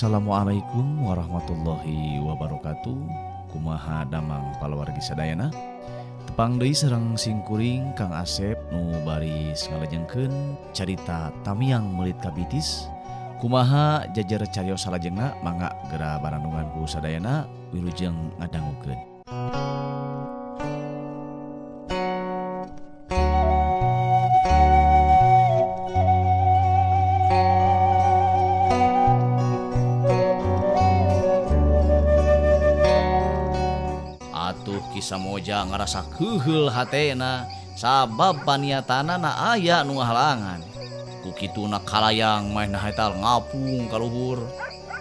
Assalamualaikum warahmatullahi wabarakatuh. Kumaha damang palawargi sadayana. Tepang deui sareng singkuring Kang Asep nu baris ngalajengkeun carita tamiang meuli kabitis. Kumaha jajar cariyos salajengna mangga gera barandungan ku sadayana wilujeng ngadangukeun. Kisah moja ngerasa keheul hatena sabab paniatana na aya nu ngahalangan ku kituna kalayang main haetal ngapung ka luhur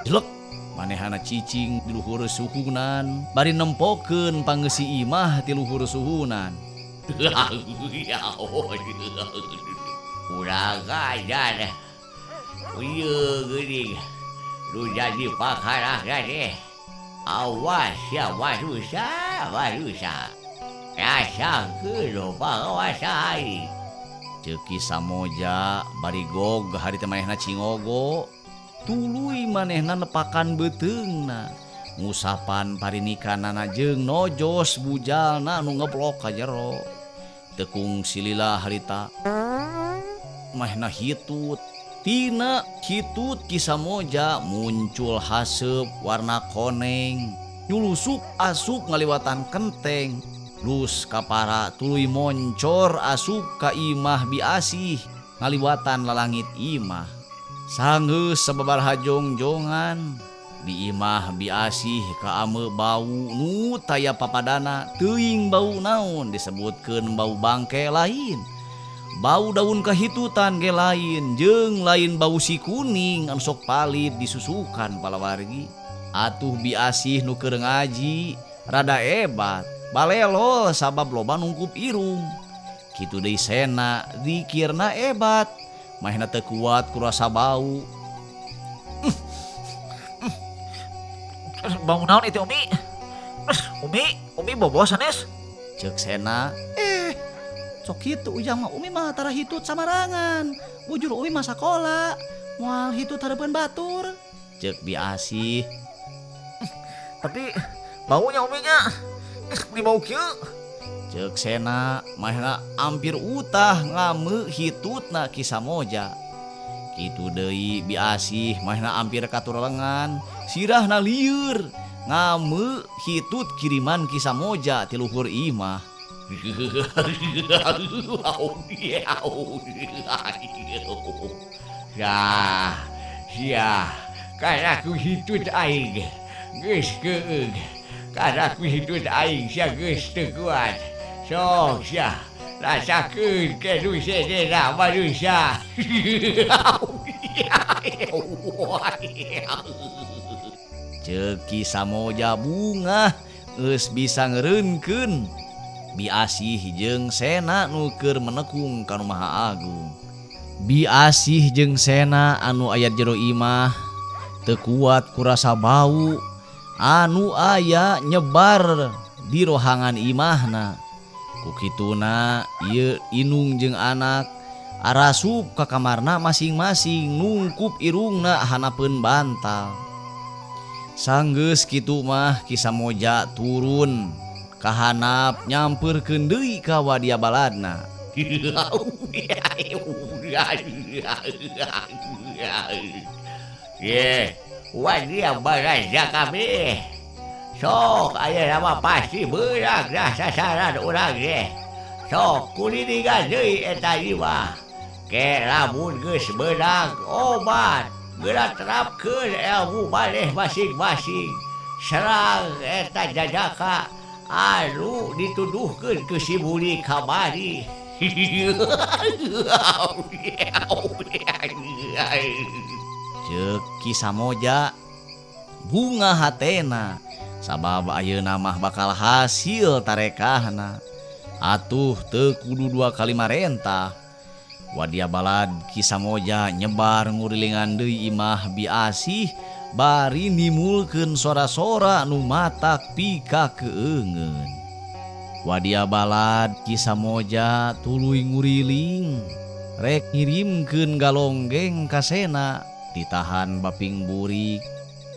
jelek manehana cicing di luhur suhunan bari nempokeun panggeusi imah ti luhur suhunan urang ajan uyeuh geuning lu jadi pakarah deh. Awas ya warusa rasa kedo pangawasai ceki samoja barigog hari teh manehna cingogo tuluy manehna nepakan beuteungna ngusapan parinikanana jeung nojos bujalna nu ngeblok ka jero tekung silila harita manehna hitut tina hitut kisah moja muncul haseup warna koneng nyulusup asup ngaliwatan kenteng lus kapara tuluy moncor asup ka imah biasih ngaliwatan lalangit imah sanggeus sababaraha jongjongan di imah biasih ka ame bau nu taya papadana teuing bau naon disebutkeun bau bangke lain bau daun kahitutan ge lain jeung lain bau si kuning anu sok palit disusukan palawargi atuh biasih nu keur ngaji rada ebat balelol sabab loba nungkup irung kitu deui sena dikirna ebat mahna teu kuat ku rasa bau bau naon itu Umi bobo sanes ceuk sena sok kitu ujang mah Umi mah tara hitut samarangan bujur Umi mah sakola moal hitut hareupeun batur ceuk biasih tapi baunya Uminya di bau kieu ceuk sena mahna ampir utah ngame hitutna kisah moja kitu deui biasih mahna ampir katur lengan sirahna lieur ngame hitut kiriman kisah moja ti luhur imah ya karena ku hitut aing geus keug karena ku hitut aing sia geus teu kuat sok sia rasakeun kedu sedena manusia ceuk samoja bunga geus bisa ngeureunkeun biasih jeung sena nu keur menekung ka Maha Agung biasih jeung sena anu aya jero imah teu kuat ku rasa bau anu aya nyebar di rohangan imahna ku kituna ieu inung jeung anak arasup ka kamarna masing-masing nungkup irungna hanapeun bantal sanggeus kitu mah kisah moja turun kahanap nyamperkeun deui ka wadia baladna wadia balaja kabeh sok aya nama pasti beurang dah sasaran urang ge sok kulilingan deui eta ieu ke lamun geus beunang obat geura terapkeun ilmu maneh masing-masing serang eta jajaka anu dituduhkeun ke si buli kamari ceuk kisah moja bunga hatena sabab ayeuna mah bakal hasil tarekahna atuh teu kudu 2 kali marentah wadia balad kisah moja nyebar ngurilingan deui imah biasih bari nimulkeun sora-sora nu matak pika keungeun wadia balad kisah moja tuluy nguriling rek ngirimkeun galonggeng ka sena ditahan baping burik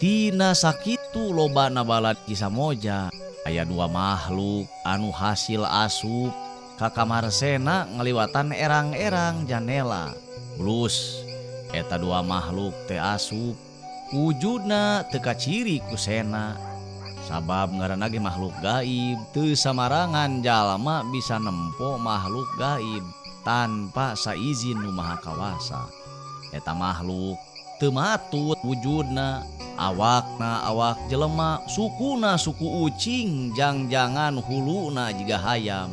Tina sakitu lobana balad Kisah Moja aya dua makhluk anu hasil asup ka kamar Sena ngaliwatan erang-erang janela. Plus eta dua makhluk teh asup wujudna teka ciri ku Sena. Sabab ngaranna ge makhluk gaib, teu samarangan jalma bisa nempo makhluk gaib tanpa saizin nu maha kawasa. Eta makhluk teu matut wujudna, awakna awak jelema, sukuna suku ucing, jangjangan huluna jiga hayam.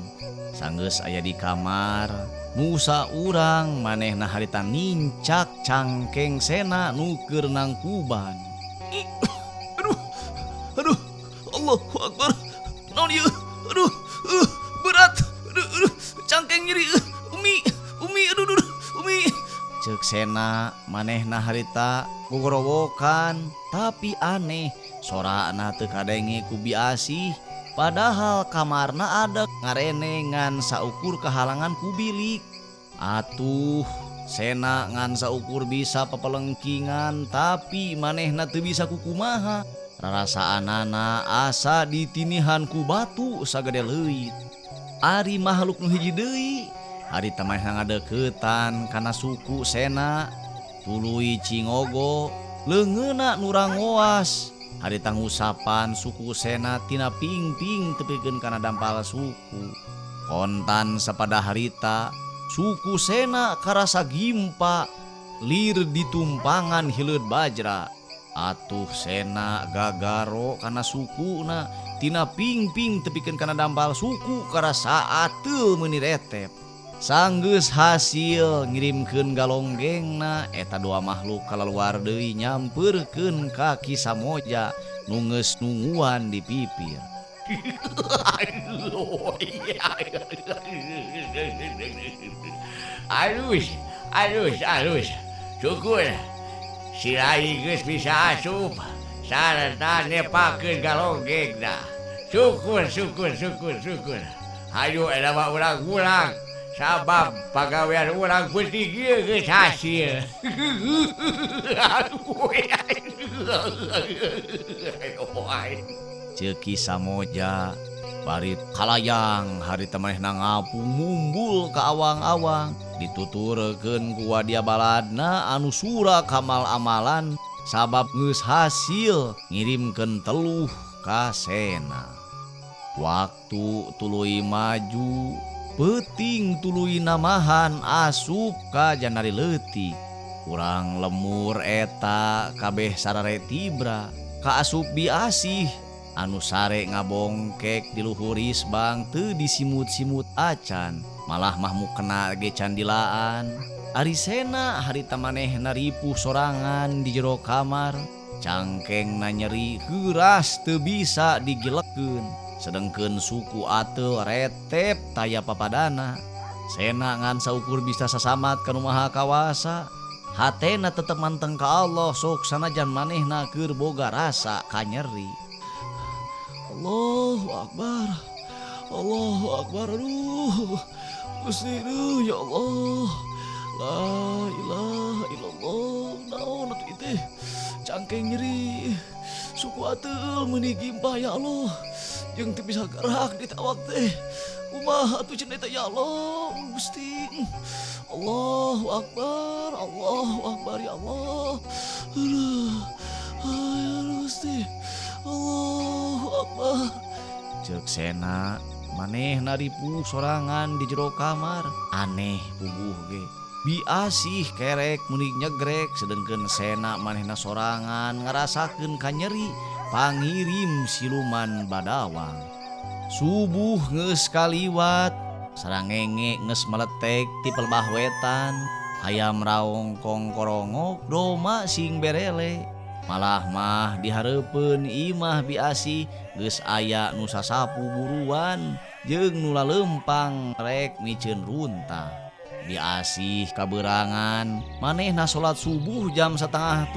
Sanggeus aya di kamar, nusa urang manehna harita nincak cangkeng Sena nu keur nangkuban. Aduh, Allahu Akbar. Naon ieu? Aduh, berat. Aduh, cangkeng nyeri. Umi, aduh, Umi. Ceuk Sena manehna harita gogorowokan, tapi aneh sorana teu kadenge ku biasih. Padahal kamarna ada ngarene ngan saukur kehalangan ku bilik. Atuh, Sena ngan saukur bisa papelengkingan, tapi manehna teu bisa kukumaha. Rarasaanana asa ditinihan ku batu sagede leuit. Ari makhluk nu hiji deui, harita manehna ngadeukeutan kana suku Sena. Tuluy Cingogo, leungeuna nurang ngoas. Harita ngusapan suku Sena tina pingping tepikeun kana dampal suku. Kontan sapada harita, suku Sena karasa gimpa, lir ditumpangan hileud bajra. Atuh Sena gagaro kana sukuna tina pingping tepikeun kana dampal suku karasa teu meuni retep. Sanggeus hasil ngirimkeun galonggengna, eta dua makhluk kalaluar deui nyampeurkeun ka Kisah Moja nu geus nungguan di pipir. Alus. Syukur si Rai geus bisa asup sarta nepakeun galonggengna. Syukur. Hayu eta mah urang-urang. Sabab pagawean urang penting ieu geus hasil. Ceuk Kisah Moja bari kalayang harita manehna ngapung mumbul ka awang-awang, dituturkeun ku wadia baladna anu sura kamal amalan sabab geus hasil ngirimkeun teluh ka Sena. Waktu tuluy maju, peuting tuluy namahan asup ka janari leutik. Urang lemur eta kabeh sarare tibra ka asup biasih anu sare ngabongkek di luhur isbang teu disimut-simut acan, malah mahmu kena ge candilaan. Ari Sena harita manehna ripuh sorangan di jero kamar, cangkengna nyeri heuras teu bisa digilekeun. Sedengkeun suku ateul retep taya papadana. Sena ngan saukur bisa sasamat ka nu maha kawasa, hatena tetep manteng ka Allah sok sanajan manehna keur boga rasa kanyeri. Allahu Akbar, aduh Gusti ya Allah, la ilaha illallah. Naon atuh teh cangkeng nyeri, suku ateul meuni gimpah ya Allah, jeung teu bisa gerak di tawak teh. Kumaha atuh cenah ya Allah Gusti. Allahu Akbar ya Allah. Aduh Gusti, Allahu Akbar. Ceuk Sena manehna ripuh sorangan di jero kamar, aneh puguh ge. Biasih kerek meuni nyegrek, sedengkeun Sena manehna sorangan ngarasakeun kanyeri pangirim siluman badawang. Subuh geus kaliwat, sarangenge geus meletek ti pelbah wetan, hayam raong kongkorongok doma sing berele. Malah mah dihareupeun imah biasih geus aya nu sasapu buruan jeung nu laleumpang rek miceun runta. Biasih kaberangan manehna salat subuh jam 6:30,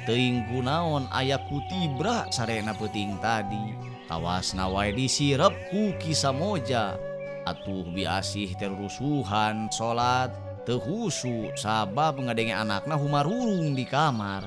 teuing kunaon aya kutibra sarena peuting tadi. Tawasna wae disirep ku Kisah Moja. Atuh biasih terusuhan salat teu husu sabab ngadenge anakna humarurung di kamar.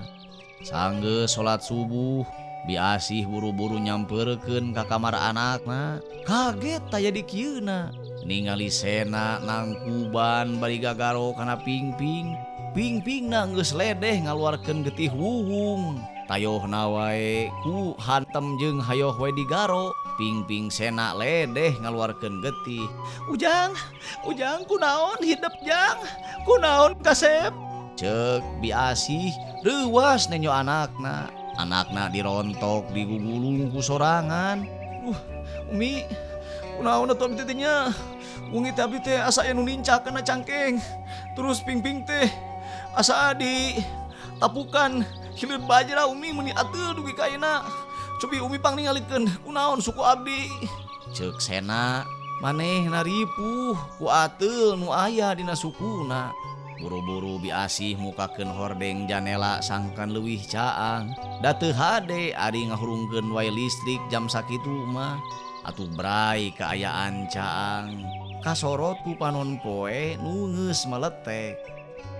Sanggeus salat subuh, Biasih buru-buru nyamperkeun ka kamar anakna. Kaget aya di kieuna. Ningali Sena nangkuban bari gagaro kana pingping. Pingpingna geus ledeh ngaluarkeun getih wuwung. Tayohna wae ku hantem jeung hayoh wae digaro. Pingping Sena ledeh ngaluarkeun getih. Ujang kunaon hidup jang? Kunaon Kasep? Cek Biasih reuwas nenyo anakna. Anakna dirontok digugulung ku sorangan. Umi, kunaon atuh abdi teh nya? Ungi teh abdi teh asa aya nu nincak kana cangkeng. Terus pingping teh asa di tapukan hileud bajra Umi meni ateul dugi ka ayeuna. Cobi Umi pangningalikeun kunaon suku abdi. Ceuk Sena, manehna ripuh ku ateul nu aya dina sukuna. Buru-buru Biasih mukakeun hordeng janela sangkan leuwih caang. Da teu hade ari ngahurungkeun wae listrik jam sakitu mah. Atuh brai kaayaan caang. Kasorot ku panon poe nu geus meletek.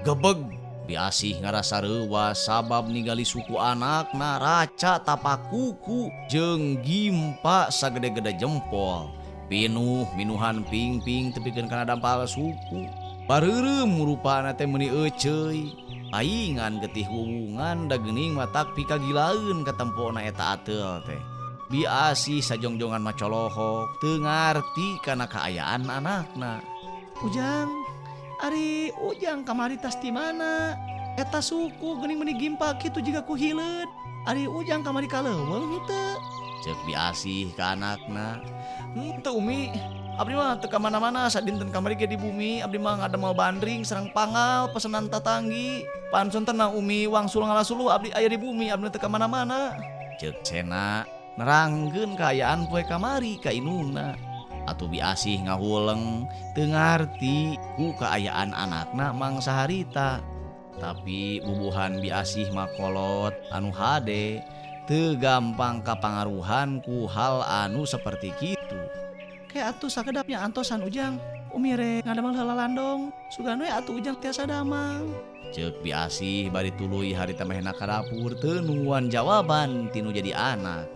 Gebeg Biasih ngarasa reuwas sabab ningali suku anakna raca tapakuku jeung gimpa sagede-gede jempol. Pinuh minuhan pingping tepikeun kana dampal suku. Bareureum rupana teh meuni euceuy. Aingan getih wuwungan da geuning matak pikagilaeun ka tempona eta ateul teh. Biasih sajongjongan macolohok teu ngarti kana kaayaan anakna. Ujang, ari Ujang kamari tas di mana? Eta suku geuning meuni gimpa kitu jiga ku hileud. Ari Ujang kamari kaleuweung henteu? Ceuk Biasih ka anakna. Henteu Umi. Abdi mah teu ka mana-mana sadinten kamari ge di bumi. Abdi mah ngademel bandring sareng pangal pesenan tatanggi. Pansun tenang Umi wangsul ngalasulu abdi aya di bumi. Abdi teu ka mana-mana. Ceuk Sena nerangkeun kaayaan poe kamari ka inuna. Atuh Biasih ngahuleng teu ngarti ku kaayaan anakna mangsa harita. Tapi bubuhan Biasih mah kolot anu hade teu gampang kapangaruhan ku hal anu saperti kitu. Kayak atuh sakedapnya antosan Ujang. Umi rek ngadamel heula landong. Sugan we atuh Ujang tiasa damang. Ceuk Biasih bari tuluy harita mehna ka dapur teu nungguan jawaban tinu jadi anak.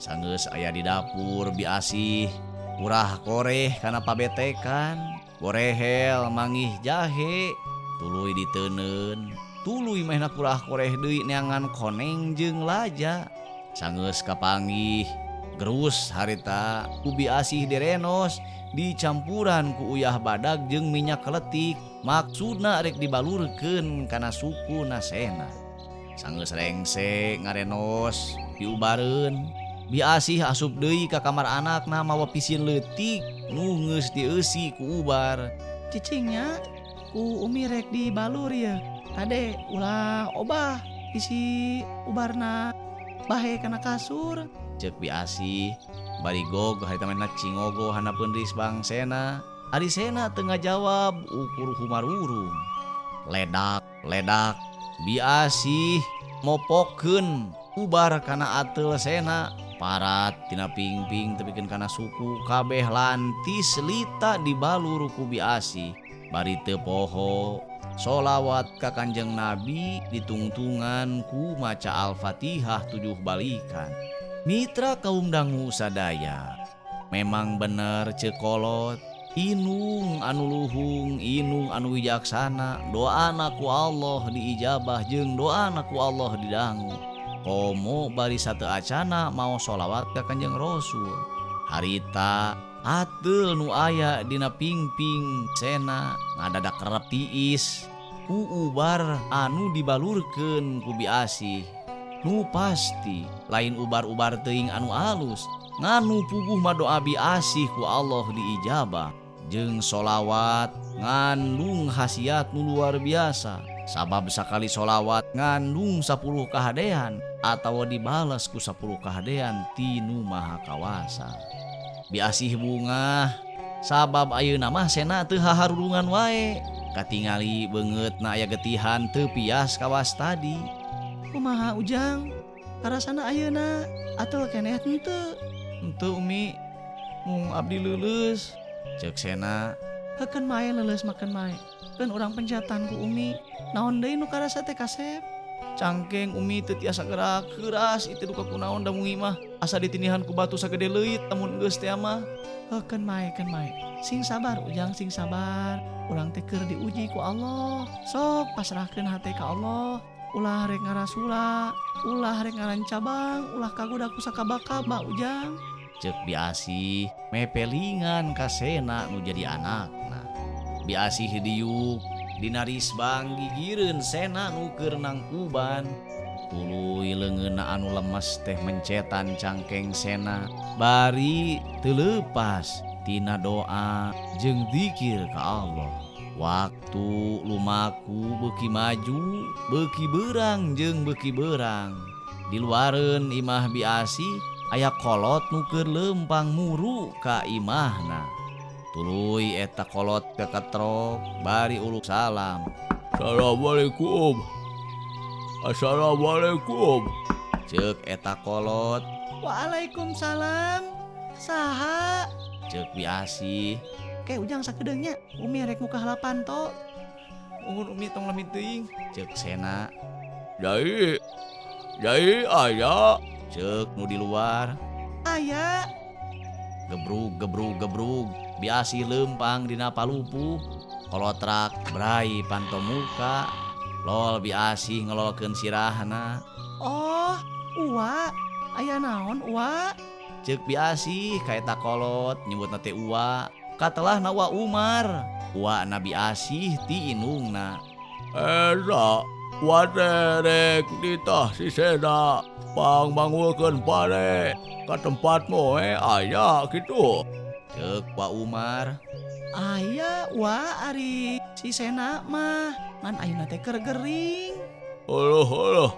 Sanggeus aya di dapur Biasih urah koreh kana pabetekan. Gorehel mangih jahe tuluy diteuneun. Tuluy mehna kurah koreh deui neangan koneng jeung laja. Sanggeus kapanggih gerus harita ku Biasih direnos dicampuran ku uyah badag jeung minyak keletik. Maksudna rek dibalurkeun kana suku Sena. Sanggeus rengse ngarenos diubareun. Biasih asup deui ka kamar anakna mawa pisin leutik nu geus dieusi ku ubar. Cicingnya ku Umi rek dibalur ya. Ade ulah obah isi ubarna bahe kana kasur. Ceuk Biasih bari gog harita mehna cingogo hanapeun risbang Sena. Ari Sena teu ngajawab ukur humarurung. Ledak Biasih mopokeun ubar kana ateul Sena. Parat tina pingping tepikeun kana suku kabeh lantis lita dibalur ku Biasih. Bari teu poho sholawat ka Kanjeng Nabi ditungtungan ku maca Al-Fatihah 7 balikan. Mitra kaum dangu sadaya, memang bener cekolot, inung anu luhung, inung anu wijaksana, doana ku Allah diijabah jeung doana ku Allah didangu. Komo bari sateu acana mau sholawat ka Kanjeng Rasul. Harita ateul nu aya dina pingping Sena ngadadak kerep tiis ku ubar anu dibalurkeun ku Biasih. Nu pasti lain ubar-ubar teuing anu alus nganu puguh mah doa Biasih ku Allah diijabah jeung sholawat ngandung khasiat nu luar biasa. Sabab sakali sholawat ngandung 10 kahadean atawa dibales ku 10 kahadean tinu Maha Kawasa. Biasih bungah sabab ayeuna mah Sena teu haharurungan wae. Katingali beungeutna aya getihan teu pias kawas tadi. Kumaha Ujang? Karasana ayeuna atuh keneh henteu? Henteu Umi. Mung abdi leuleus. Ceuk Sena. Heukeun mae leuleus makeun mae. Keun urang penjatan ku Umi. Naon deui nu karasa teh Kasep? cangkeng umi teu tiasa gerak keras itu duka kunaon da mungi mah asa ditinihan ku batu sagede leuit lamun geus teh mah. Keun mae sing sabar ujang sing sabar, urang teh keur diuji ku Allah, sok pasrahkeun hate ka Allah, ulah rek ngarasula, ulah rek ngarancabang, ulah kagoda ku sakaba-kaba ujang. Cek Biasih mepelingan kasena nu jadi anakna. Biasih diuk dina risbang gigireun sena nu keur nangkuban. Tuluy leungeunna anu lemes teh mencetan cangkeng sena bari teu leupas tina doa jeung zikir ka Allah. Waktu lumaku beuki maju, beuki beurang jeung beuki beurang. Di luareun imah Biasih aya kolot nu keur leumpang muru ka imahna. Tuluy eta kolot keketrok bari uluk salam. Assalamualaikum. Assalamualaikum. Ceuk eta kolot. Waalaikumsalam. Saha? Ceuk Biasih. Ke ujang sakedeungnya, umi rek muka halapan to. Uhun umi tong lemit teuing. Ceuk sena. Jai aya. Ceuk nu di luar. Aya. Gebrug. Biasih lempang dina palupuh. Kolotrak berai panto muka. Lol Biasih ngelolkeun sirahna. Oh, uwa. Aya naon uwa? Ceuk Biasih ka eta kolot nyebutna teh uwa. Katelahna uwa Umar. Uwa na Biasih ti indungna. Eta waterek ditah si Sena pangmangulkeun pare ka tempatmu aya kitu. Ceuk Wa Umar. Aya wa ari si Sena mah ngan ayeuna teh keur gering. Holoh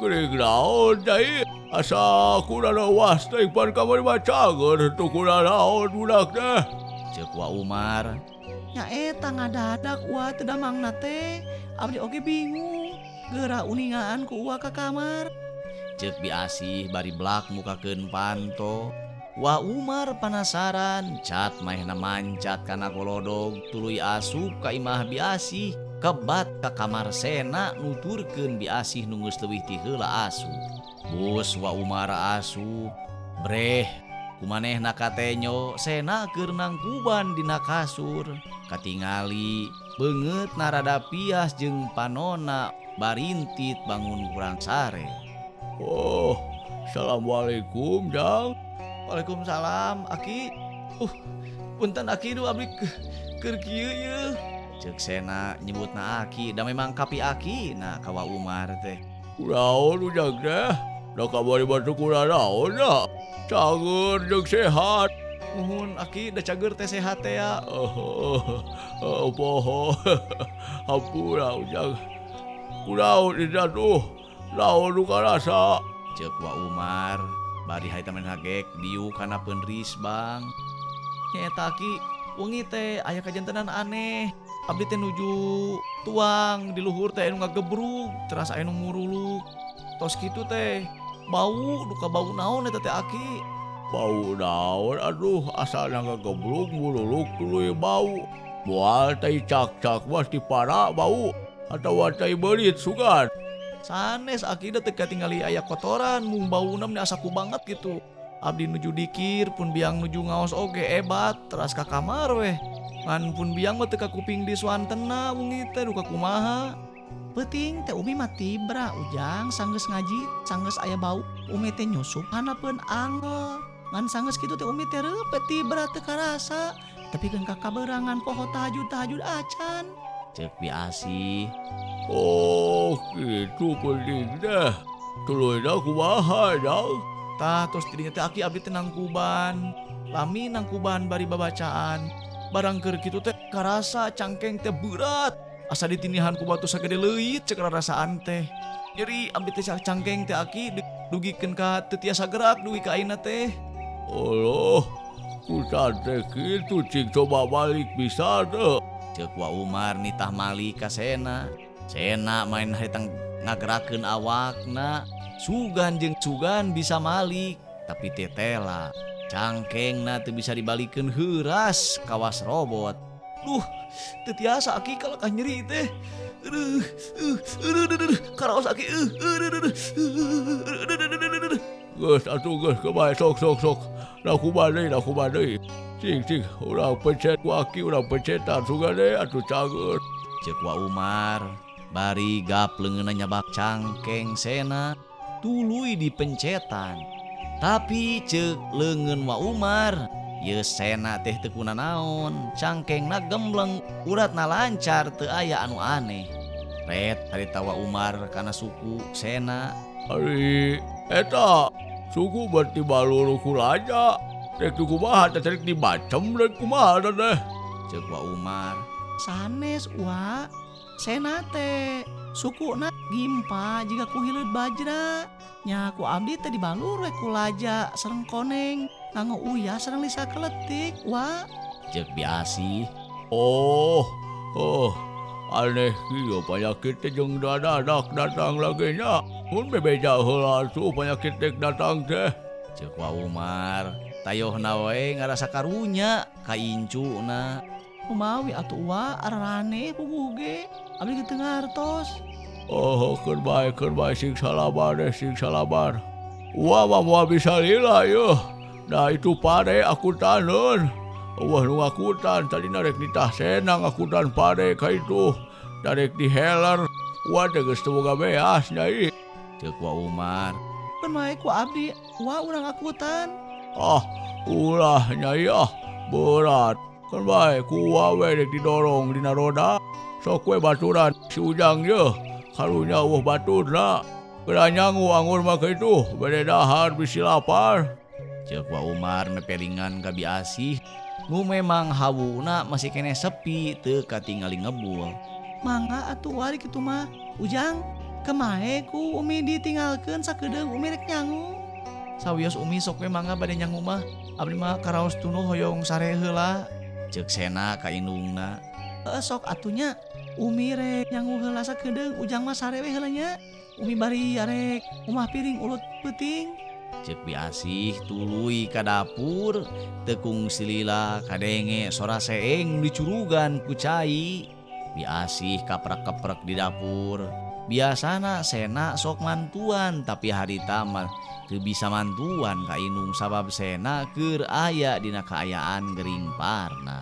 geuring naon Jai? Asa kunaon was teh pan kamari macageun tu kunaon budak teh. Ceuk Wa Umar. Nya eta ngadadak wa teu damangna teh. Abdi oge bingung. Geura uningaan ku wa ka kamar. Ceuk Biasih bari blak mukakeun panto. Wa Umar penasaran, cat maehna mancat kana golodog tuluy asup ka imah Biasih, kebat ka kamar Sena nuturkeun Biasih nu geus leuwih ti heula asup. Bus Wa Umar asup, breh kumanehna katenyo Sena keur nangkuban dina kasur. Katingali beungeut narada pias jeung panonna barintit bangun kurang sare. Oh, assalamualaikum Jang. Waalaikumsalam Aki. Punten Aki du abdi keur kieu yeuh. Ceuk Sena nyebutna Aki da memang kapi Aki na ka Wa Umar teh. Kunaon ujang teh? Da kamari bantu kunaon da? Cager jeung sehat. Nuhun Aki da cager teh sehat teh ya. Poho. Hampura ujang. Kunaon indah tuh? Naon nu karasa? Ceuk Wa Umar. Bari haita men hagek diu kana peunrisbang. Nya eta Aki, wengi teh aya kajantenan aneh. Abdi teh nuju tuang di luhur teh anu ngagebrug, teras aya nu muruluk. Tos kitu teh bau, duka bau naon eta teh Aki? Bau naon? Aduh, asalna ngagebrug mululuk tuluy bau. Moal teh cak-cak mas di para bau atawa teh beurit sugan. Sanes Aki da teu katingali aya kotoran mung bauna meni asa ku banget gitu. Abdi nuju dikir pun biang nuju ngaos oge ebat teras ka kamar weh. Ngan pun biang mah teu ka kuping di suantena wengi teh duka kumaha. Peuting teh umi mah tibra ujang sanggeus ngaji, sanggeus aya bau umi teh nyusup hanapeun angel. Ngan sanggeus kitu teh umi teh reupe tibra teu karasa. Tapi keun kakaberangan poho tahajud acan. Ceuk Biasih. Oh, gitu penting dah. Tuluy-na kumaha Jang? Tah tos tidinya teh Aki abdi teh nangkuban. Lami nangkuban bari babacaan. Barang keur kitu teh karasa cangkeng teh berat. Asa ditinihan ku batu sagede leuit cek rasaan teh. Nyeri abdi teh cangkeng teh Aki dugikeun ka teu tiasa gerak dugi ka ayeuna teh. Allah, kusan teh kitu cing coba balik bisa teh. Ceuk Wa Umar nitah malih ka Sena. Sena main haitang ngagerakeun awakna. Sugan jeung sugan bisa malik, tapi tetela cangkengna teu bisa dibalikeun heuras kawas robot. Duh, teu tiasa Aki kalekah nyeri teh. Karaos aki. Geus atuh geus kebae sok. Naku badai. Cing, urang pencet ku aki, urang pencetan sugade atuh cager. Cek Wa Umar bari gapleungeun nyabak cangkeng sena tuluy dipencetan. Tapi cek leungeun Wa Umar ye sena teh teu kunanaon, cangkengna gembleng, uratna lancar, teu aya anu aneh. Ret harita Wa Umar kana suku sena. Ari eta suku berarti baluru kulaja. Rek tu kumaha teh rek dibacem rek kumaha teh. Cek Wa Umar, sanes Wa, sena teh sukuna Gimpa jika ku hileud Bajra. Nya ku abdi teh dibalur we kulaja sareng koneng, nganggo uyah sareng lisa keletik Wa. Cek Biasih, Oh, aneh kieu panyakit teh jeung dadadak datang lagi nya. Mun bebeja heula atuh panyakit teh datang teh. Cek Wa Umar, tayohna we ngarasa karunya ka incuna. Kumawi atuh Wa ararane puguh ge, abdi teu ngartos. Oh, keur bae sing salabar. Wah mah bisa lila yeuh. Nah itu pade akutaneun. Wah nu ngakutan tadi narek ditah senang akutan pade ka itu. Narek di heler. Wah teh geus teu boga beas nyai. Cek Wa Umar, kan wae ku abdi Wa urang akutan. Ulah nyai berat. Kan bae ku wae rek didorong dina roda. Sok we baturan si Ujang yeuh. Karunya baturna. Keranyangu anggur mah itu bade dahar bisi lapar. Cek Wa Umar mepelingan ka Biasih, nu memang hawuna masih kene sepi teu katingali ngebul. Mangga atuh wari kitu mah. Ujang, kemahe ku Umi ditinggalkeun sakedeung Umi rek nyangu. Sawios Umi sok we mangga bade nyangu mah, abdi mah karaos tunu hoyong sare heula. Cek Sena ka indungna. Sok atunya Umi rek nyangu heula sakedeung, Ujang mah sare we heula nya. Umi bari arek umah piring ulut peuting. Cek Biasih tuluy ka dapur, tekung silila kadenge sora seeng dicurugan ku cai. Biasih kaprek-keprek di dapur. Biasana Sena sok mantuan, tapi harita mah teu bisa mantuan ka indung sabab Sena keur aya dina kaayaan gering parna.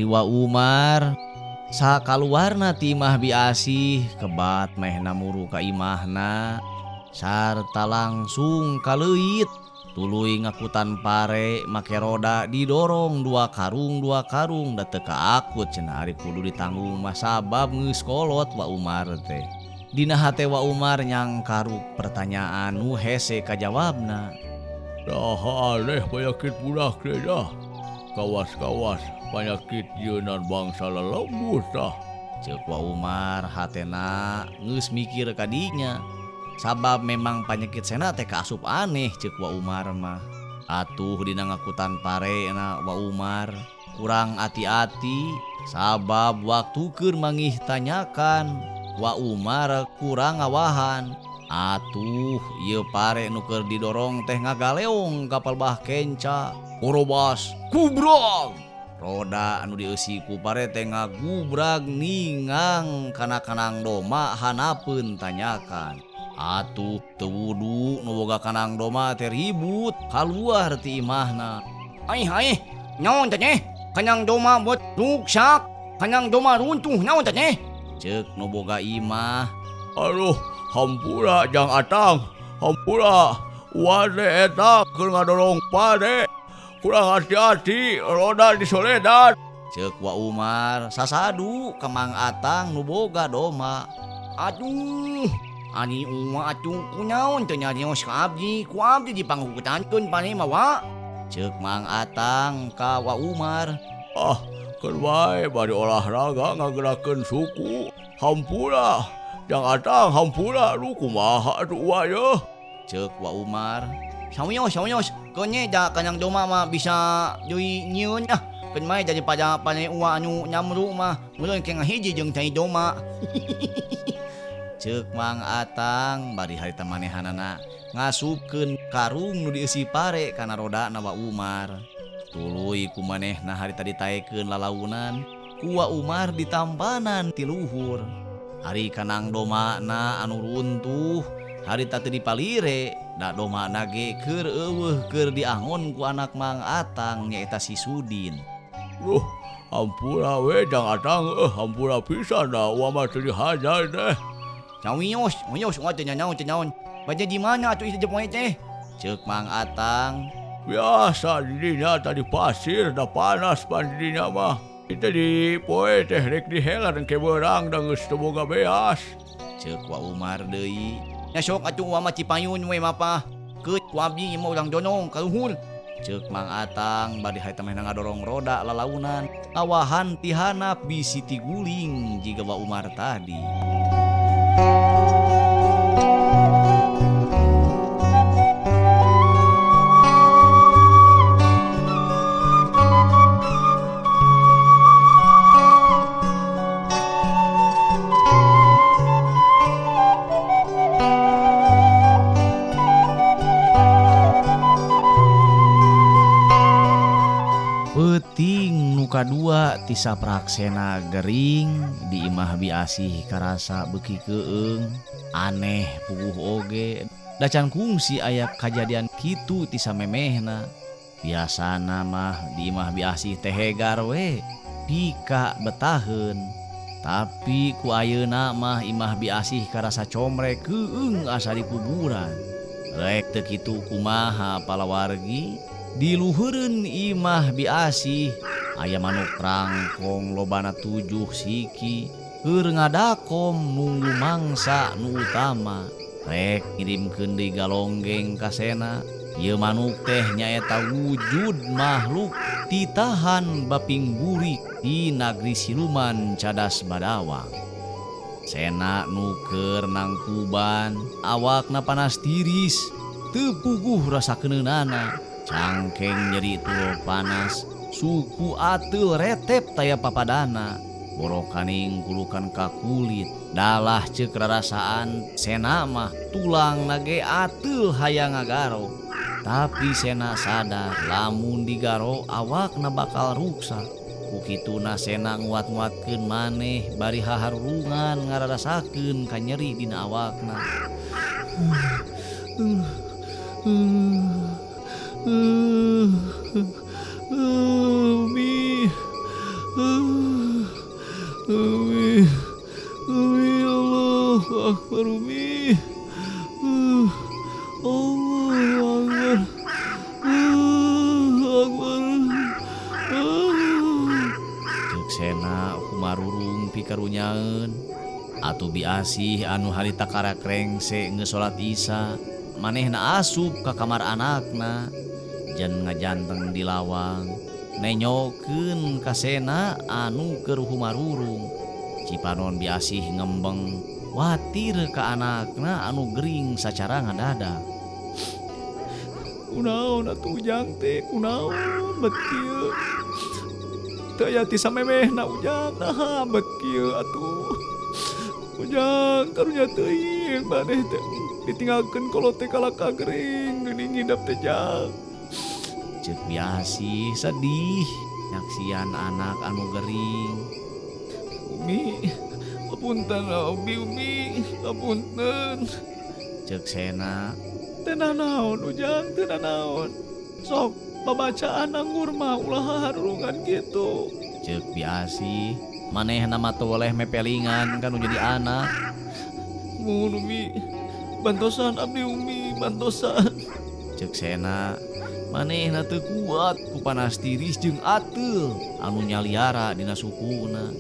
Wa Umar sakaluarna ti imah Biasih kebat mehna muru ka imahna sarta langsung kaleuit tuluy ngakutan pare make roda didorong dua karung da teu kaakut cenah ari kudu ditanggung mah sabab geus kolot Wa Umar teh. Dina hate Wa Umar nyangkaruk pertanyaan nu hese kajawabna. Dah aneh penyakit budak teh dah. Kawas penyakit jeunan bangsa lelembut tah. Cek Wa Umar hatena geus mikir kadinya. Sabab memang penyakit Sena teh kaasup aneh cek Wa Umar mah. Atuh dina ngakutan parena Wa Umar kurang hati-hati sabab waktu keur mangih tanyakan Wa Umar kurang ngawahan. Atuh ieu pare nu keur didorong teh ngagaleong kapal bah kenca. Orobas gubrag. Roda anu dieusi ku pare teh ngagubrag ningang kana kanang doma hanapeun tanyakan. Atuh teu wudu nu boga kanang doma teh ribut kaluar ti imahna. Hai, naon teh nyeh? Kanang doma buat ruksak, kanang doma runtuh naon teh nyeh? Ceuk nu boga imah. Aduh, hampura jang atang. Hampura. Wade eta keur ngadorong pade. Kurang hati-hati, roda disoledan. Ceuk Wa Umar sasadu ka Mang Atang nu boga doma. Aduh, Ani uma atuh kunaon teu nyarios ka abdi, ku abdi dipanghukutankeun panema wa. Ceuk Mang Atang ka Wa Umar. Ah, keur wae bari olahraga ngagerakeun suku. Hampura. Jang Atang hampura lu kumaha atuh Wa ye? Ceuk Wa Umar. Sawios, konye da kanang doma mah bisa deui nyieun ah. Keun mae daripada panai uwa anu nyamru mah, mulun ke ngahiji jeung tai doma. Ceuk Mang Atang bari harita manehanana ngasupkeun karung nu dieusi pare kana rodana Wa Umar. Tuluy ku manehna harita ditaekeun lalaunan, ku Wa Umar ditampanan ti luhur. Hari kanang domana anu runtuh, harita teu dipalire, da domana ge keur eueuh keur diangon ku anak Mang Atang nyaeta si Sudin. Duh, hampura we Jang Atang, hampura pisan da Wa mah teu dihajar deh. Sawios, wa teu naon. Bade di mana atuh itu poe teh? Ceuk Mang Atang. Biasa didinya tadi pasir da panas pan didinya mah. Kita di poe teh rek dihelan ke beurang da geus teu boga beas. Ceuk Wa Umar deui. Nya sok atuh wa mah cipayun we mapa. Keut ku abdi mah urang donong ka luhur. Ceuk Mang Atang bari harita manehna ngadorong roda lalaunan, awahan ti hanap bisi ti guling jiga Wa Umar tadi. Peuting nu kadua ti sapraksena gering di imah biasih karasa beuki keung, aneh puguh oge. Da can kungsi aya kajadian kitu ti samemehna. Biasana mah di imah biasih teh hegar we, pika betaheun. Tapi ku ayeuna mah imah biasih karasa comrek keung asa di kuburan. Rek teu kitu kumaha palawargi? Di luhureun imah biasih aya manuk rangkong lobana 7 siki keur ngadakom nunggu mangsa nu utama. Rek ngirimkeun deui galonggeng ka sena, ieu manuk teh nyaeta wujud makhluk titahan baping burik di nagri siluman cadas Badawang. Sena nu keur nangkuban awakna panas tiris, teu puguh rasa keneunana. Cangkeng nyeri tulur panas, suku ateul retep taya papadana, borokaning kulukan ka kulit, dalah ceuk rarasaan sena mah tulang nage ateul hayang ngagaro. Tapi sena sadar lamun digaro awakna bakal ruksa. Kukituna sena nguat-nguatkeun maneh bari haharurungan ngararasakeun ka nyeri dina awakna. Umi, Allah Akbar Umi, Allah Akbar, Ceuk sena kumarurung pikarunyaeun. Atuh biasih anu harita karakrengse geus salat Isya, manehna asup ka kamar anakna. Jan ngajanteng di lawang, nenyokeun ka sena anu keur humarurung. Cipanon biasih ngembeng, watir ka anakna anu gering sacara ngadadak. kunaon atuh ujang teh, kunaon bet kieu. Teu aya ti samemehna ujang, naha bet kieu atuh. Ujang karunya teuing maneh teh ditinggalkeun kolot teh kalaka gering geuning ngidap teh jang. Ceuk biasih sedih nyaksian anak anu gering. Umi, apunten Umi, apunten. Ceuk sena, Teu nanaon ujang, teu nanaon. Sok babacaan anggur mah ulah harurungan kitu. ceuk biasih manehna mah teu oleh mepelingan kanu jadi anak. Muhun Umi, bantosan abdi Umi, bantosan. Ceuk sena, manehna teu kuat ku panas tiris jeung ateul anu nyaliara dina sukuna.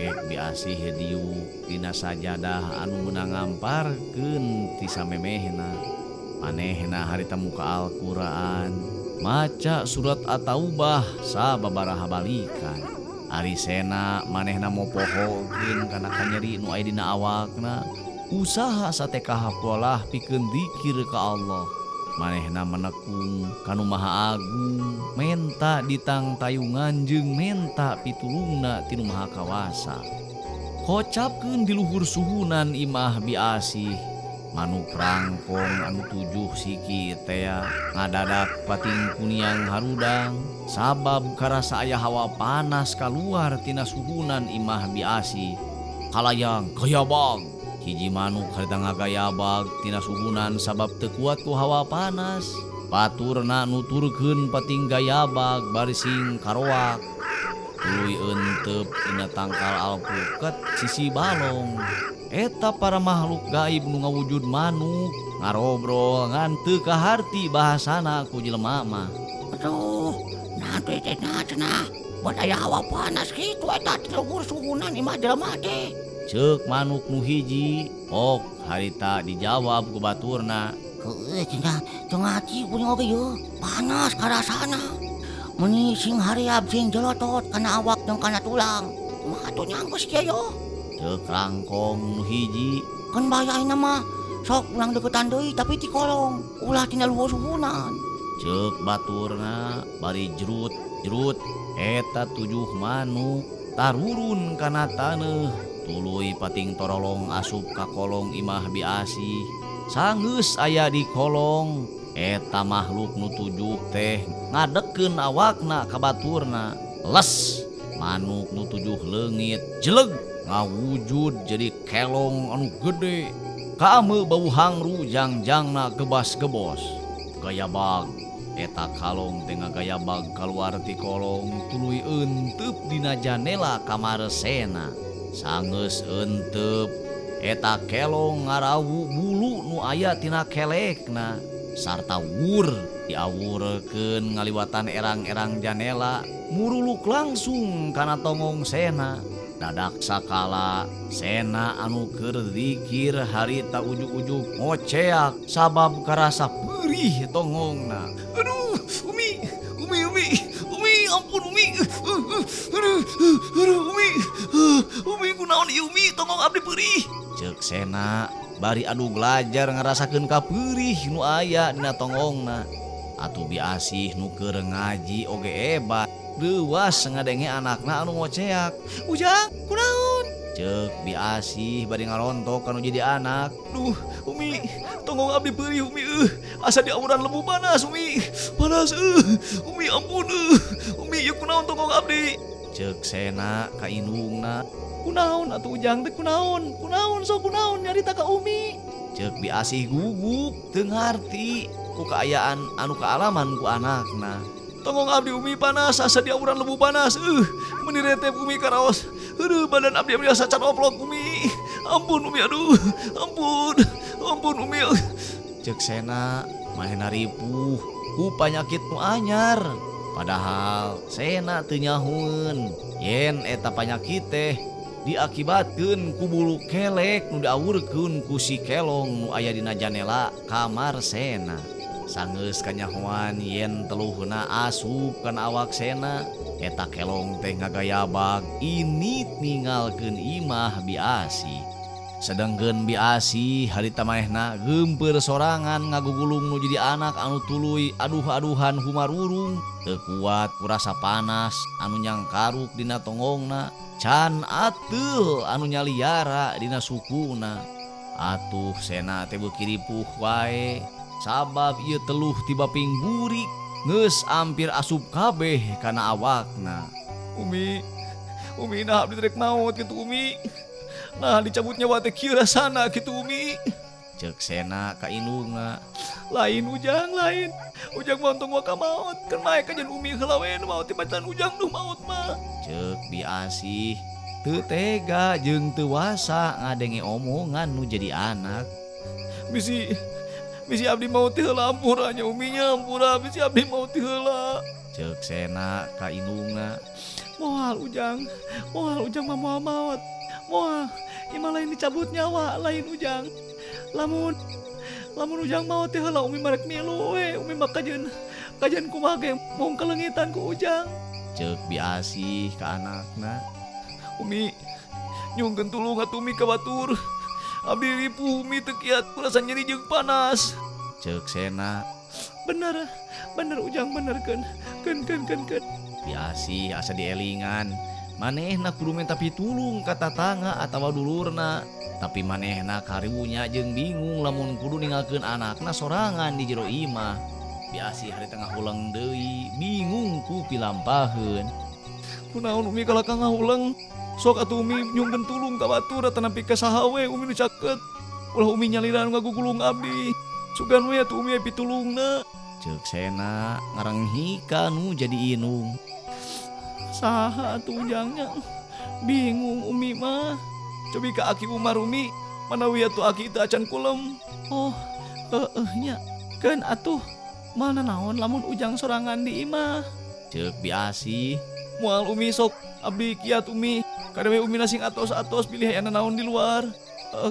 Kek biasih diuk dina sajadah anu meunang ngamparkeun ti samemehna. Manehna harita muka Al-Qur'an, maca surat At-Taubah sababaraha balikan. Ari sena manehna mopohokeun kana kanyeri nu aya dina awakna. Usaha sateka hapolah pikeun dzikir ka Allah. Manehna menekung kanu Maha Agung, menta ditang tayungan jeung menta pitulungna tinu Maha Kawasa. Kocapkeun di luhur suhunan imah biasih, manuk rangkong anu 7 siki tea ngadadak pating kuniang harudang sabab karasa aya hawa panas kaluar tina suhunan imah biasih. Kalayang gayabag, hiji manuk harita ngagayabag tina suhunan sabab teu kuat ku hawa panas. Baturna nuturkeun pating gayabag barising karoak. Tuluy euteup dina tangkal alpukat sisi balong. Eta para makhluk gaib nu ngawujud manuk ngarobrol ngan teu kaharti bahasana ku jelema mah. Aduh, nah teh cenah. Buat aya hawa panas kitu eta di luhur suhunan imah jelema teh. Ceuk manuk nu hiji, ok harita dijawab ku baturna. Heueuh cenah, teu ngaci punya oge yeuh. Panas karasana. Meni sing hareab sing jelotot kana awak jeung kana tulang. Kumaha atuh nyanggeus kieu yo? Ceuk rangkong nu hiji, Kan bayaina mah sok ulang deketan deui tapi ti kolong. Ulah tina luhur suhunan. ceuk baturna bari jerut eta 7 manuk tarurun kana taneuh. Tuluy pating torolong asup ka kolong imah biasih. Sanggeus aya di kolong, eta makhluk nu 7 teh ngadekeun awakna ka baturna. Les, manuk nu 7 leungit jeleg ngawujud jadi kelong anu gede. Kaameu bau hangru jangjangna gebas-gebos. Gayabag, eta kalong teh ngagayabag kaluar ti kolong tuluy euteup dina janela kamar sena. Sanggeus euteup eta kelong ngarawu bulu nu aya tina kelekna sarta wur diawurkeun ngaliwatan erang-erang janela muruluk langsung kana tongong sena. Dadak sakala sena anu keur dzikir harita ujug-ujug ngoceak sabab karasa peurih tongongna. Aduh, Umi, ampun Umi. Aduh, Umi kunaon ieu Umi, tongong abdi peurih. Ceuk sena bari adu glajar ngarasakeun kapeurih nu aya dina tongongna. Atuh biasih nu keur ngaji oge hebat. Leuwas ngadenge anakna anu ngoceak. Ujang, kunaon? Ceuk biasih bari ngarontok anu jadi anak. Duh, Umi, tongong abdi peurih Umi. Asa di awuran lembu panas Umi. Panas Umi ampun Umi, ieu kunaon tongong abdi? Ceuk sena ka indungna. Kunaon atuh Ujang teh kunaon? Kunaon sok kunaon nyarita ka Umi? Ceuk biasih gugup teu ngarti ku kaayaan anu kaalaman ku anakna. Tongong abdi Umi panas, asa di awuran lembu panas. Meni retep Umi karaos. Aduh, badan abdi asa can oplok Umi. Ampun Umi, aduh. Ampun Umi. Ceuk sena manehna ripuh ku panyakit nu anyar. Padahal sena teu nyahoeun yen eta panyakit teh diakibatkeun ku bulu kelek nu diawurkeun ku si kelong nu aya dina janela kamar sena. Sanggeus kanyahoan yen teluhna asup kana awak sena, eta kelong teh ngagayabag init ninggalkeun imah biasih. Sedengkeun biasih harita manehna geumpeur sorangan ngagugulung nu jadi anak anu tuluy aduh-aduhan humarurung. Teu kuat ku rasa panas anu nyangkaruk dina tongongna, can ateul anu nyaliara dina sukuna. Atuh sena teh beuki ripuh wae. Sabab ieu teluh tiba ping burik geus ampir asup kabeh kana awakna. Umi nah abdi rek maot gitu Umi. Nah dicabut nyawa teh kieu rasana gitu Umi. Ceuk sena ka indungna. Lain Ujang, lain. Ujang mah untung waka maot. Kan mae kajen Umi heula we nu maot ti macan Ujang nu maot mah. Ceuk biasih teu tega jeung teu wasa ngadenge omongan nu jadi anak. Bisi abdi maot ti heula ampura nya Umi nya ampura bisi abdi maot ti heula. Ceuk sena ka indungna. Moal ujang mah moal maot. Moal imah lain dicabut nyawa lain ujang. Lamun ujang maot teh heula umi marek milu we, umi mah kajeun kumaha ge mung kelengitan ku ujang. Ceuk Biasih ka anakna. Umi nyungkeun tulung atuh umi ka batur. Abdi ripuh umi teu kiat rasa nyeri jeung panas. Ceuk Sena. Bener ujang bener keun. Biasih asa dielingan. Manehna kudu minta pitulung ka tatangga atawa dulurna. Tapi manehna kariwunya jeung bingung lamun kudu ninggalkeun anakna sorangan di jero imah. Biasih hari tengah ulang deui, bingung ku pilampaheun. Kunaon umi kalau kang ngaulang? Sok atuh umi nyungkeun tulung ka batur eta nepi ka saha we umi nu caket. Ulah umi nyaliran ngagugulung abdi. Sugan we atuh umi pitulungna. Ceuk Sena ngarenghi ka nu jadi inung. Saha atuh ujangnya? Bingung umi mah. Cobi ka Aki Umar umi, manawi atuh Aki teu acan kulem. Oh, nya. Keun atuh. Mana naon lamun ujang sorangan di imah. Ceuk Biasih. Moal umi sok abdi kiat umi. Kada we umi nasing atos pilih aya naon di luar.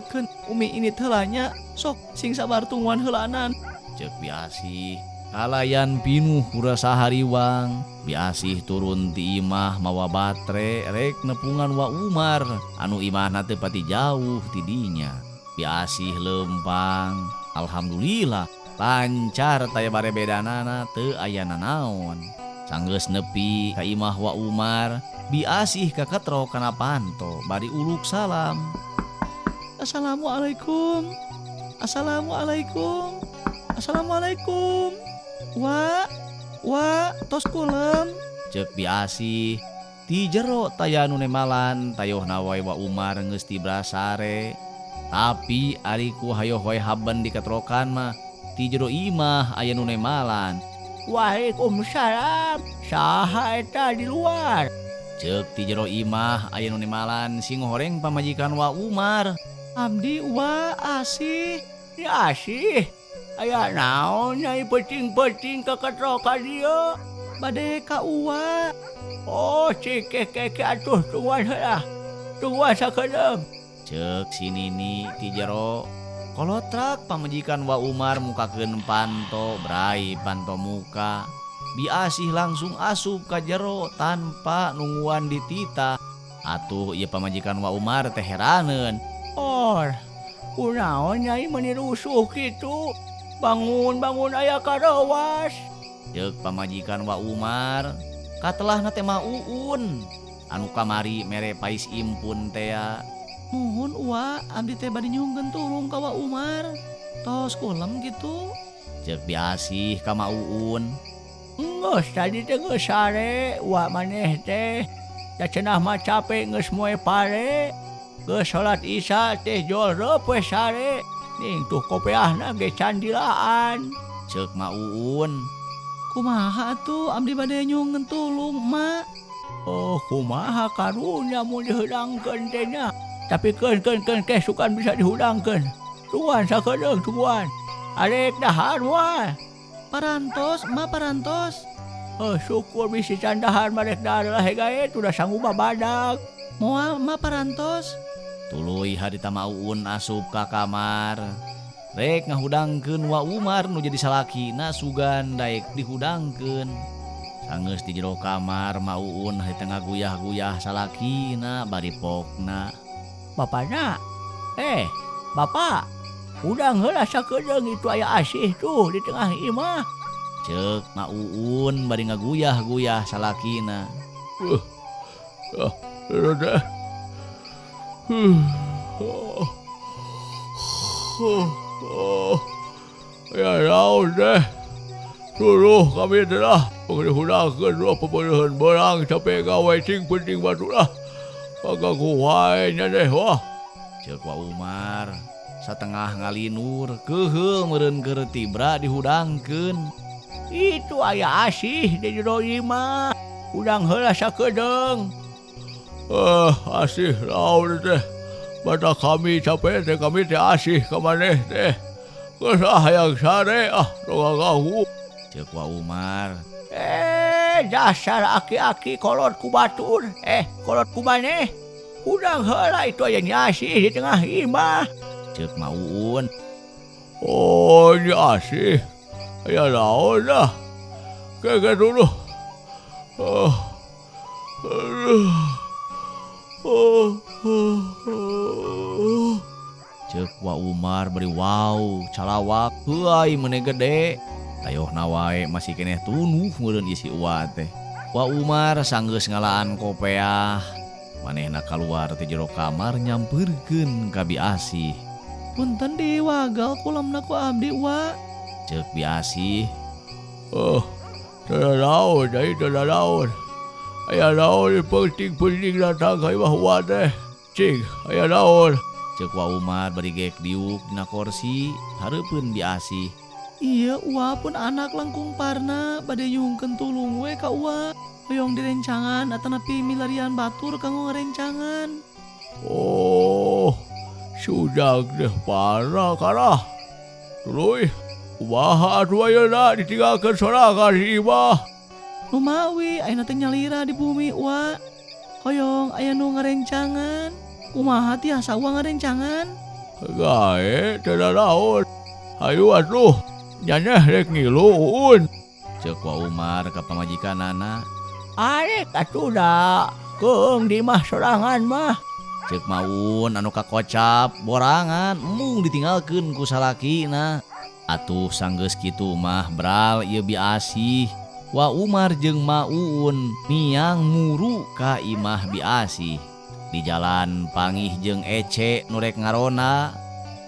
Keun umi ini heulanya sok sing sabar tungguan heulanan. Ceuk Biasih. Kalayan pinuh kurasa hariwang. Biasih turun ti imah mawa batre rek nepungan wa Umar anu imahna teu pati jauh ti dinya. Biasih lempang. Alhamdulillah lancar taya bare bedanana teu aya nanaon. Sanggeus nepi ka imah wa Umar, Biasih ka katro kana panto bari uluk salam. Assalamualaikum. Wa, tos kulem. Ceuk Biasih. Ti jero taya nu nemalan tayohna wae wa Umar geus ti brasare. Tapi ari ku hayoh wae haben dikatrokan mah ti jero imah aya nu nemalan. Waalaikumsalam. Saha eta di luar? Ceuk ti jero imah aya nu nemalan sing horeng pamajikan wa Umar. Abdi wa Asih. Ya sih. Aya naon nyai penting-penting ka katroka dieu? Bade ka uwa. Oh, cike atuh tungguan heula. Tungguan sakedeung. Ceuk si Nini ti jero kolotrak pamajikan wa Umar mukakeun panto brai panto muka. Biasih langsung asup ka jero tanpa nungguan dititah. Atuh ieu pamajikan wa Umar teh heraneun. Oh, kunaon nyai menirusuh kitu? Bangun aya karawas. Ceuk pamajikan wa Umar katelahna teh mah Uun anu kamari mere pais impun teh. Nuhun uwa, abdi teh bade nyungkeun tulung ka wa Umar. Tos kulem gitu. Ceuk Biasih ka ma Uun. Geus tadi teh geus sare, wa maneh teh. Da cenah mah capek geus moe pare. Geus salat Isya teh jol reup sare. Ning tuh kopeahna ge candilaan. Ceuk ma Uun. Kumaha atuh abdi bade nyungkeun tulung, Mak? Oh, kumaha karunya mun dihudangkeun teh nya. Tapi keun sukan bisa dihudangkeun. Tungguan sakedeung tungguan. Arek dahar moal. Parantos, parantos. Oh, syukur bisi can dahar marek dahar lah gae udah sanggup babadag. Moal parantos. Tuluy harita ma Uun asup ka kamar. Rek ngahudangkeun wa Umar nu jadi salakina sugan daek dihudangkeun. Sanggeus di jero kamar ma Uun harita ngaguyah-guyah salakina bari pokna. Bapana, Bapak, udang heula sakedeung itu aya Asih tuh di tengah imah. Ceuk ma Uun bari ngaguyah-guyah salakina. Udah. Ya naon deh. Suruh kami adalah menghudangkeun dua pembunuhan barang sampai gawe cing penting batu lah. Kagak kuwainya deh wah. Ceuk wa Umar satengah ngalinur keheul meureun keur tibra dihudangkeun. Itu aya Asih di jero imah. Udang heula sakedeung. Asih naon teh. Mata kami capek teh kami teh Asih ka maneh teh. Geus hayang sare dongagahu. Ceuk wa Umar. dasar aki-aki kolot ku batur. Kolot ku maneh. Udang heula itu aya Nyasih di tengah imah. Ceuk Mauun. Oh, Nyasih. Aya naon dah. Kagak dulu. Oh. Ceuk Wa Umar beri wow calawak heuai meuneu gede. Ayohna wae masih keneh tunuh meureun isi Uwa teh. Wa Umar sanggeus ngalaan kopeah. Manehna kaluar ti jero kamar nyampeurkeun ka Biasih. Punten di wagal kulamna ku abdi Wa. Ceuk Biasih. Oh, teu naon, ai teu naon. Aya naon penting-penting datang ka imah Uwa teh. Cing, aya naon? Ceuk Wa Umar bari gek diuk dina kursi hareupeun Biasih. Iya, Wa pun anak langkung parna bade nyungkeun tulung we ka Wa. Hoyong direncangan atanapi milarian batur kanggo ngarencangan. Oh, sudah deh parah karah. Tuluy, kumaha atuh ayeuna ditinggalkeun sorangan di imah. Lumawi ayeuna teh nyalira di bumi Wa. Hoyong aya nu ngarencangan. Kumaha tiasa Wa ngarencangan? Gae teu naon. Hayu atuh, nyaneh rek ngilu uun. Ceuk Wa Umar ka pamajikanana. Arek atuh da, keung di imah sorangan mah. Ceuk Maun anu kakocap borangan mung ditinggalkeun ku salakina. Atuh sanggeus kitu mah bral ieu Biasih. Wa Umar jeung Mauun miang muru ka imah Biasih. Di jalan Pangih jeung Ece nu rek ngarona.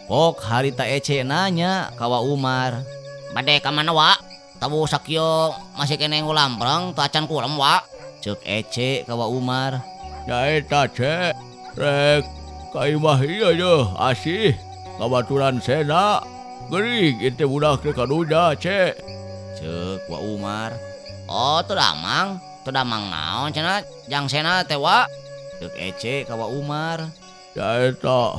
Pok harita Ece nanya ka Wa Umar. Bade ka mana Wa? Tabu sakieu masih kene ngulampreng teu acan kulem Wa. Ceuk Ece ka Wa Umar. Nyaeta Cek, rek ka imah ieu yeuh Asih. Kabaturan sena, geuring ieu budak teh kadunya Cek. Ceuk Wa Umar. Oh, teu damang naon cenah jang sena teh Wa. Ceuk Ece ka Wa Umar. Nyaeta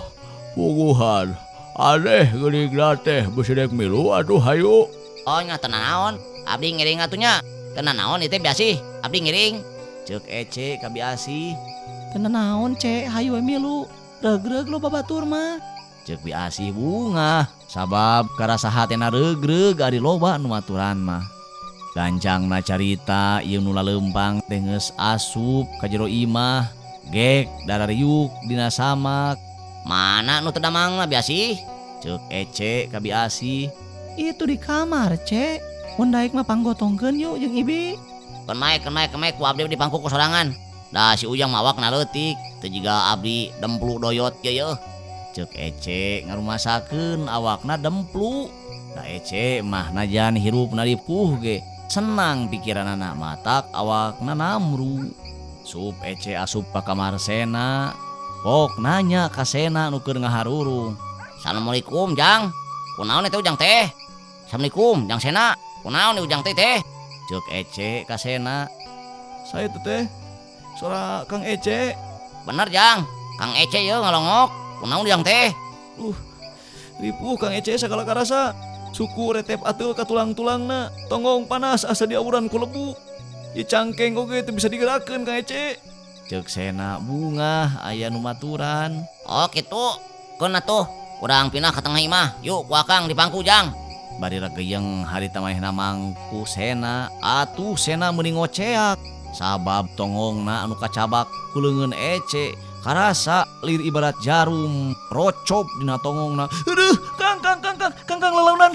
puguhan. Aneh geuringna teh beusi rek milu atuh hayu. Oh, nya teu naon. Abdi ngiring atunya. Teu naon ieu teh Biasih. Abdi ngiring. Ceuk Ece ka Biasih. Tenan naon Cek, hayu we milu. Regreg lo babatur mah. Ceuk Biasih bungah sabab karasa hatena regreg ari loba nu maturan mah. Gancangna carita ieu nu laleumpang teh geus asup ka jero imah, gek darariuk dina samak. Mana nu teu damang mah Biasih? Ceuk Ece ka Biasih. Itu di kamar Cek. Mun daek mah panggotongkeun yuk jeung Ibi. Keun maek ku abdi di pangku sorangan. Da si Ujang mawak naleutik, teu jiga abdi demplu doyot ieu. Ceuk Ece ngarumasakeun awakna demplu. Da Ece mah najan hirupna ripuh ge senang pikiranana matak awakna namru. Sup Ece asup ka kamar Sena. Pok nanya ka Sena nu keur ngaharurung. Assalamualaikum Jang. Kunaon eta Ujang teh? Assalamualaikum Jang Sena. Kunaon Ujang teh teh? Ceuk Ece ka Sena. Saya teh suara Kang Ece. Bener Jang. Kang Ece yeuh ngalongok. Kunaon Ujang teh? Ripuh Kang Ece sakala karasa. Suku retep ateul ka tulang-tulangna. Tonggong panas asa diawuran ku lebu. Di cangkeng oge teu bisa digerakkeun Kang Ece. Ceuk Sena bungah aya nu maturan. Oh kitu. Keun atuh. Urang pindah ka tengah imah. Yuk ku akang di pangku Jang. Bari rageyeng harita manehna mangku Sena. Atuh Sena meuning ngoceak. Sabab tongongna anu kacabak ku leungeun Ece. Karasa lir ibarat jarum rocop dina tongongna. Aduh, Kang lalaunan.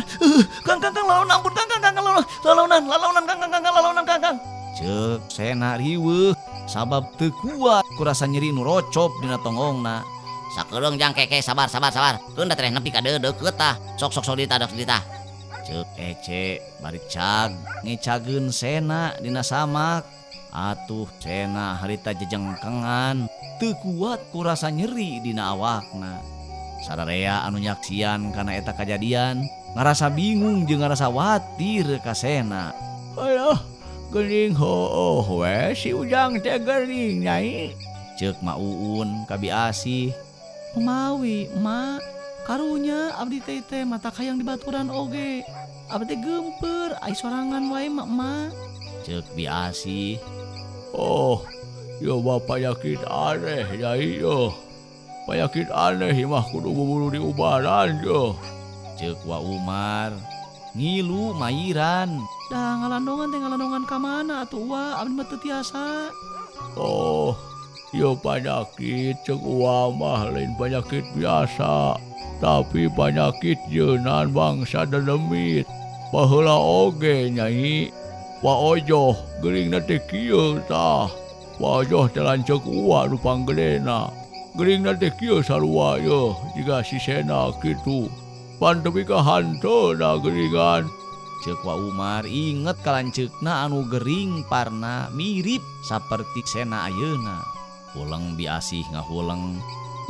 Kang lalaunan ampun Kang lalaunan Kang. Ceuk Sena riweuh sabab teu kuat ku rasa nyeri nu rocop dina tongongna. Sakeureng Jang keke sabar. Keun da teh nepi ka deukeut tah. Sok dita. Ceuk Ece bari ngecageun Sena dina samak. Atuh Sena harita jejengkengan teu kuat ku rasa nyeri dina awakna. Sararea anu nyaksian kana eta kajadian ngarasa bingung jeung ngarasa watir ka Sena. Ayoh, geuning heueuh we si Ujang teh geuning nyai. Ceuk Mauun ka Biasih. Umawi, Ma. Karunya abdi teh mata kayang di baturan oge. Abdi teh geumpeur ai sorangan wae Ma. Cek Biasi. Oh, yo bapak penyakit aneh Nyai yo. Penyakit aneh mah kudu buru diubaran yo. Cek Wa Umar. Ngilu mairan. Dah ngalandongan kamana atuh wa abdi mah teu tiasa. Oh, yo penyakit cek mah lain penyakit biasa. Tapi penyakit jeunan bangsa dedemit. Baheula oge Nyai. Wa Ojoh geuringna teh kieu tah. Wa Ojoh teh lanceuk nu panggedena. Geuringna teh kieu sarua yo jiga sisena kitu. Pan tepi ka hanteuna geuringan. Cek Wa Umar inget kalanceukna anu gering parna mirip saperti sena ayeuna. Huleng Biasih ngahuleng.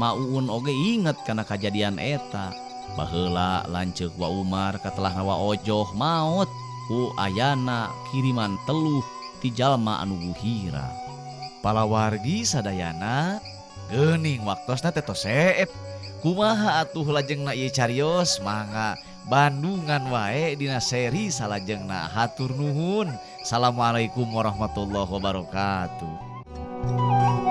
Mauun oge inget kana kajadian eta. Baheula lanceuk Wa Umar katelahna Wa Ojoh maot ku ayana kiriman teluh ti jalma anu guhira. Palawargi sadayana geuning waktosna teh tos seep. Kumaha atuh lajengna ieu carios mangga Bandungan wae dina seri salajengna. Hatur nuhun. Assalamualaikum warahmatullahi wabarakatuh.